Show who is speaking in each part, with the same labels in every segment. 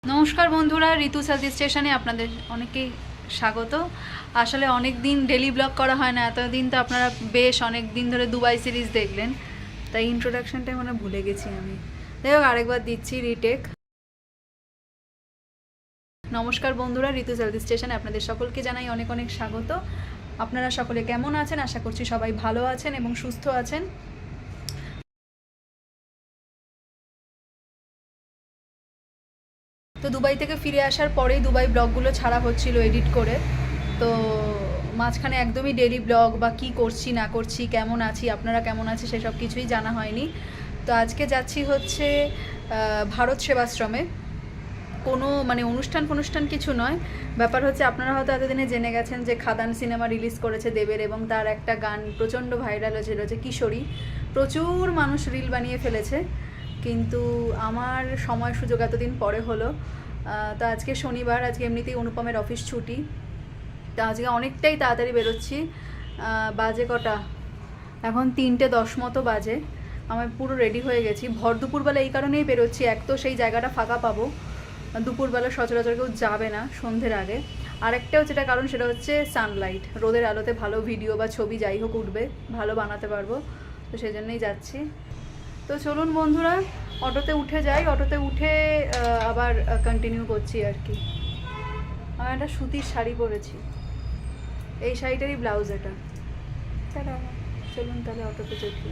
Speaker 1: নমস্কার বন্ধুরা, ঋতু সেলফি স্টেশনে আপনাদের অনেকেই স্বাগত। আসলে অনেক দিন ডেলি ব্লগ করা হয় না, এতদিন তো আপনারা বেশ অনেক দিন ধরে দুবাই সিরিজ দেখলেন, তাই ইন্ট্রোডাকশনটাই মানে ভুলে গেছি আমি। যাই হোক, আরেকবার দিচ্ছি রিটেক। নমস্কার বন্ধুরা, ঋতু সেলফি স্টেশনে আপনাদের সকলকে জানাই অনেক অনেক স্বাগত। আপনারা সকলে কেমন আছেন? আশা করছি সবাই ভালো আছেন এবং সুস্থ আছেন। তো দুবাই থেকে ফিরে আসার পরেই দুবাই ব্লগগুলো ছাড়া হচ্ছিল এডিট করে, তো মাঝখানে একদমই ডেলি ব্লগ বা কি করছি না করছি, কেমন আছি, আপনারা কেমন আছে সেসব কিছুই জানা হয়নি। তো আজকে যাচ্ছি হচ্ছে ভারত সেবাশ্রমে। কোনো মানে অনুষ্ঠান কিছু নয়, ব্যাপার হচ্ছে আপনারা হয়তো এতদিনে জেনে গেছেন যে খাদান সিনেমা রিলিজ করেছে দেবের, এবং তার একটা গান প্রচণ্ড ভাইরাল হয়েছিল যে কিশোরী। প্রচুর মানুষ রিল বানিয়ে ফেলেছে, কিন্তু আমার সময় সুযোগ এতদিন পরে হলো। তো আজকে শনিবার, আজকে এমনিতেই অনুপমের অফিস ছুটি, তো আজকে অনেকটাই তাড়াতাড়ি বেরোচ্ছি। বাজে কটা এখন 3:10 মতো বাজে। আমি পুরো রেডি হয়ে গেছি। ভর দুপুরবেলা এই কারণেই বেরোচ্ছি, এক তো সেই জায়গাটা ফাঁকা পাবো, দুপুরবেলা সচরাচর কেউ যাবে না সন্ধ্যের আগে। আরেকটাও যেটা কারণ সেটা হচ্ছে সানলাইট, রোদের আলোতে ভালো ভিডিও বা ছবি যাই হোক উঠবে, ভালো বানাতে পারবো, তো সেই জন্যই যাচ্ছি। তো চলুন বন্ধুরা, অটোতে উঠে যাই, অটোতে উঠে আবার কন্টিনিউ করছি আর কি। আমি একটা সুতির শাড়ি পরেছি, এই শাড়িটারই ব্লাউজ এটা। চলুন তাহলে অটোতে চলছি।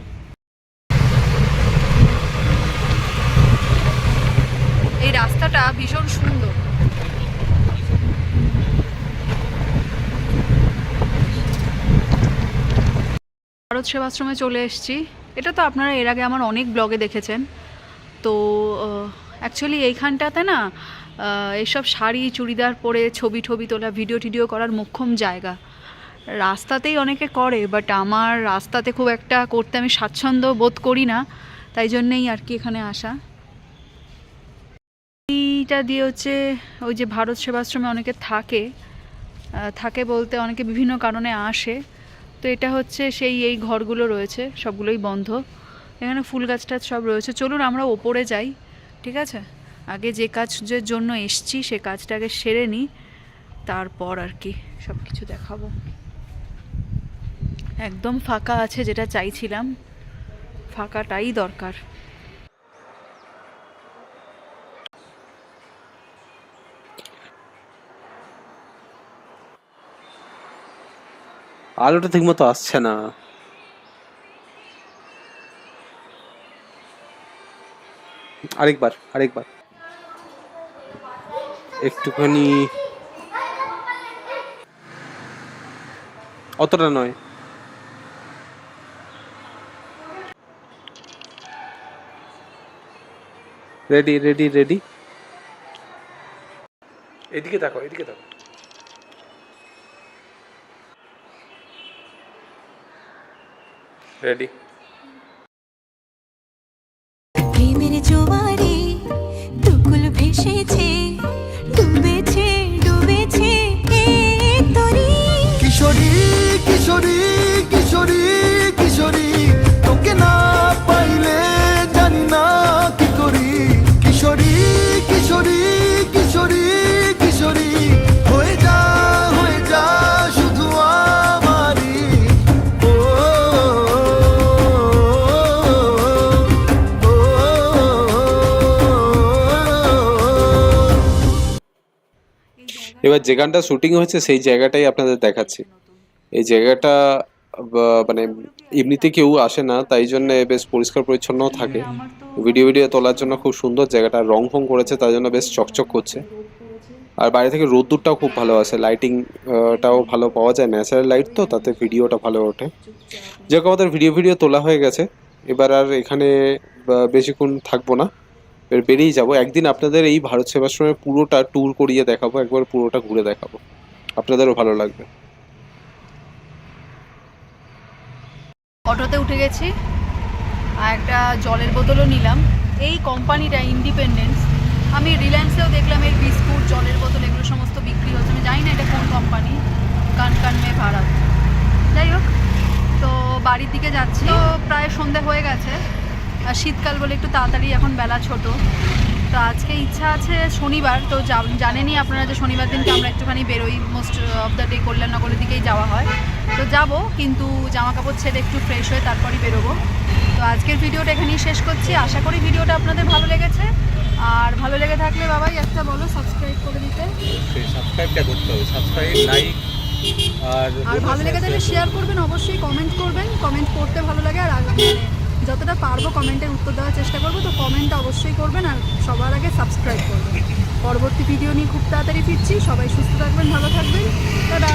Speaker 1: এই রাস্তাটা ভীষণ সুন্দর। ভারত সেবাশ্রমে চলে এসেছি। এটা তো আপনারা এর আগে আমার অনেক ব্লগে দেখেছেন। তো অ্যাকচুয়ালি এইখানটাতে না এইসব শাড়ি চুড়িদার পরে ছবি তোলা, ভিডিও করার মোক্ষম জায়গা। রাস্তাতেই অনেকে করে, বাট আমার রাস্তাতে খুব একটা করতে আমি স্বাচ্ছন্দ্য বোধ করি না, তাই জন্যেই আর কি এখানে আসা। এইটা দিয়ে হচ্ছে ওই যে ভারত সেবাশ্রমে অনেকে থাকে বলতে অনেকে বিভিন্ন কারণে আসে। তো এটা হচ্ছে সেই এই ঘরগুলো রয়েছে, সবগুলোই বন্ধ। এখানে ফুল গাছ টাছ সব রয়েছে। চলুন আমরা ওপরে যাই, ঠিক আছে? আগে যে কাজের জন্য এসছি সে কাজটাকে সেরে নিই, তারপর আর কি সব কিছু দেখাবো। একদম ফাঁকা আছে, যেটা চাইছিলাম, ফাঁকাটাই দরকার।
Speaker 2: আলোটা ঠিক মতো আসছে না। আরেকবার একটুখানি, অতটা নয়। রেডি। এদিকে দেখো। রেডি।
Speaker 3: প্রেমের জোয়ারে দুকুল ভেসেছে, ডুবেছে এই তরি।
Speaker 4: কিশোরী তোকে না পাইলে জানি না কি করি। কিশোরী হয়ে যা শুধু আমারই। ও
Speaker 2: এবার যে গানটা শুটিং হয়েছে সেই জায়গাটাই আপনাদের দেখাচ্ছি। এই জায়গাটা মানে এমনিতে কেউ আসে না, তাই জন্য বেশ পরিষ্কার পরিচ্ছন্ন থাকে। ভিডিও তোলার জন্য খুব সুন্দর জায়গাটা, রং ফং করেছে, তার জন্য বেশ চকচক করছে। আর বাইরে থেকে রোদ্দুরটাও খুব ভালো আসে, লাইটিংটাও ভালো পাওয়া যায়, ন্যাচারাল লাইট তো, তাতে ভিডিওটা ভালো ওঠে। যেরকম আমাদের ভিডিও তোলা হয়ে গেছে, এবার আর এখানে বেশিক্ষণ থাকবো না, এবার বেরিয়ে যাবো। একদিন আপনাদের এই ভারত সেবাশ্রমের পুরোটা ট্যুর করিয়ে দেখাবো, একবার পুরোটা ঘুরে দেখাবো, আপনাদেরও ভালো লাগবে।
Speaker 1: অটোতে উঠে গেছি, আর একটা জলের বোতলও নিলাম। এই কোম্পানিটা ইন্ডিপেন্ডেন্স, আমি রিলায়েন্সেও দেখলাম এই বিস্কুট, জলের বোতল এগুলো সমস্ত বিক্রি হচ্ছে। আমি জানি না এটা কোন কোম্পানি, কান মে ভারত। যাই হোক, তো বাড়ির দিকে যাচ্ছি। তো প্রায় সন্ধে হয়ে গেছে, আর শীতকাল বলে একটু তাড়াতাড়ি এখন বেলা ছোট, তো আজকে ইচ্ছা আছে শনিবার, তো জানেনই আপনারা যে শনিবার দিনকে আমরা একটুখানি বেরোই, মোস্ট অফ দ্য ডে কল্যাণনগরের দিকেই যাওয়া হয়। তো যাব, কিন্তু জামা কাপড় ছেড়ে একটু ফ্রেশ হয়ে তারপরই বেরোবো। তো আজকের ভিডিওটা এখানেই শেষ করছি। আশা করি ভিডিওটা আপনাদের ভালো লেগেছে। আর ভালো লেগে থাকলে বাবাই একটা বলো সাবস্ক্রাইব করে দিতে।
Speaker 5: সাবস্ক্রাইবটা করতে হবে, সাবস্ক্রাইব, লাইক, আর
Speaker 1: ভালো লেগে থাকলে শেয়ার করবেন, অবশ্যই কমেন্ট করবেন। কমেন্ট করতে ভালো লাগে, আর মানে যতটা পারবো কমেন্টের উত্তর দেওয়ার চেষ্টা করবো। তো কমেন্টটা অবশ্যই করবেন, আর সবার আগে সাবস্ক্রাইব করবেন। পরবর্তী ভিডিও নিয়ে খুব তাড়াতাড়ি ফিরছি। সবাই সুস্থ থাকবেন, ভালো থাকবেন, টাটা।